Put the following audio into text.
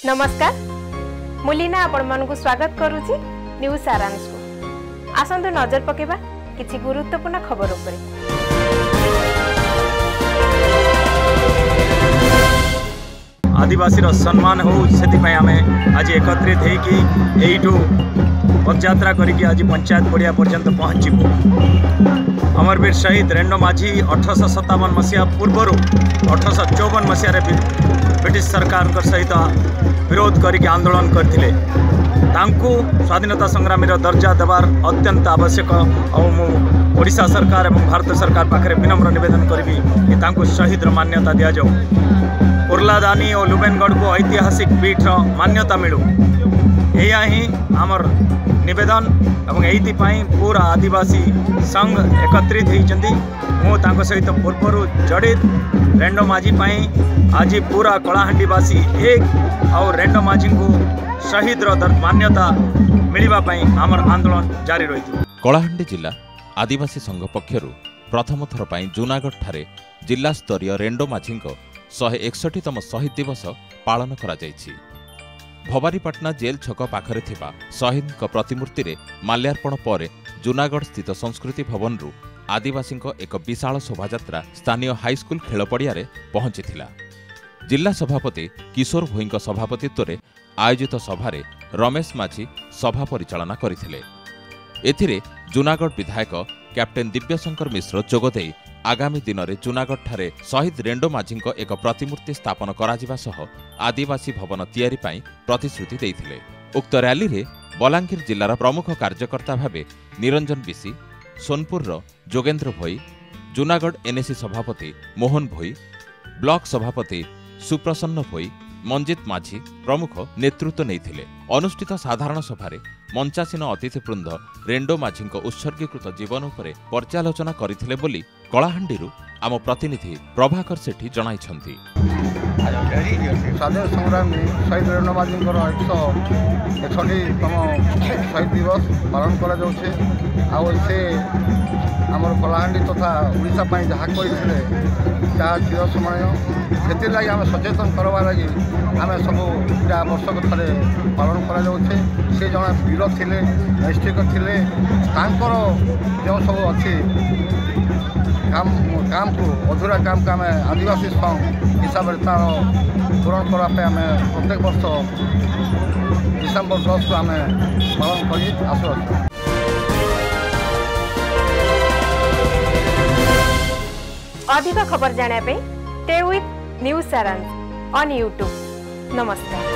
नमस्कार मुलीना आपण मन को स्वागत करूची न्यूज सारांश को आसंतु नजर पकेबा किछि गुरुत्वपूर्ण खबर उपरे। आदिवासी सम्मान हो से आमे आज एकत्रित होगी एठू पदयात्रा करिकी आज पंचायत पड़िया पर्यंत पहुँचबू। अमरवीर शहीद रेंडो माझी 1857 मसीहा पूर्वर 1854 मसीह ब्रिटिश सरकार सहित विरोध करके आंदोलन करते स्वाधीनता संग्रामी दर्जा देवार अत्यंत आवश्यक और ओडिशा सरकार और भारत सरकार पाखे विनम्र निवेदन करी कि शहीद मान्यता दि जाऊ। उर्लादानी और लुबेनगढ़ को ऐतिहासिक पीठ मान्यता मिलू या ही आमर निवेदन और यही पूरा आदिवासी संघ एकत्रित होती सहित पूर्वर जड़ित रेंडो माझी आज पूरा कलाहांडीवासी एक और रेंडो माझी को शहीद मान्यता मिलवाई आमर आंदोलन जारी रही। कलाहांडी जिला आदिवासी संघ पक्षर प्रथम थर पर जूनागढ़ ठारे जिला स्तरीय रेंडो माझी 161तम शहीद दिवस पालन करा जायछि। भवानीपाटना जेल छक पाखरे थिबा शहीद प्रतिमूर्ति रे माल्यार्पण पर जूनागढ़ स्थित संस्कृति भवन रु आदिवासी एक विशाल शोभायात्रा स्थानीय हाईस्कूल खेल पड़िया रे पहुंचीथिला। जिला सभापति किशोर भोई सभापतित्व में आयोजित सभारे रमेश माझी सभा परिचालना करथिले। एथिरे जूनागढ़ विधायक कैप्टेन दिव्यशंकर मिश्र जोगदे आगामी दिन में जूनागढ़ ठारे शहीद रेंडो माझी एक प्रतिमूर्ति स्थापन करा सह आदिवासी भवन तैयारी पाई प्रतिश्रुति देइथिले। उक्त रैली रे बलांगीर जिलार प्रमुख कार्यकर्ता भावे निरंजन बिसी, सोनपुर जोगेन्द्र भोई, जूनागढ़ एनएसी सभापति मोहन भोई, ब्लॉक सभापति सुप्रसन्न भोई, मंजित माझी प्रमुख नेतृत्व नेइथिले। अनुष्ठित साधारण सभारे मंचासीन अतिथिवृंद रेंडो माझी उत्सर्गीकृत जीवन उपरे पर्यालोचना करथिले बोली कलाहांडीरू आम प्रतिनिधि प्रभाकर सेठी जणाइछंती। स्वाधीन संग्रामी शहीद रेंडो माझी 161तम शहीद दिवस पालन करा जाउछे। से आमर कलाहांडी तथा ओडिशा पई जहाँ कहिथिले जहाँ चिर समय से लगी आम सचेतन करवा लगी आम सब वर्षक थे पालन करा जाउछे। से जड़े वीर थिले नैष्ठिक थिले तांकर जो सब अच्छी काम को अधूरा काम को आम आदिवासी संघ हिसाब से तार पूरण करने आम प्रत्येक वर्ष डिसेम्बर 10 को आम पालन कर आसु। अधिक खबर जाने पे स्टे विथ न्यूज सारांश ऑन यूट्यूब। नमस्कार।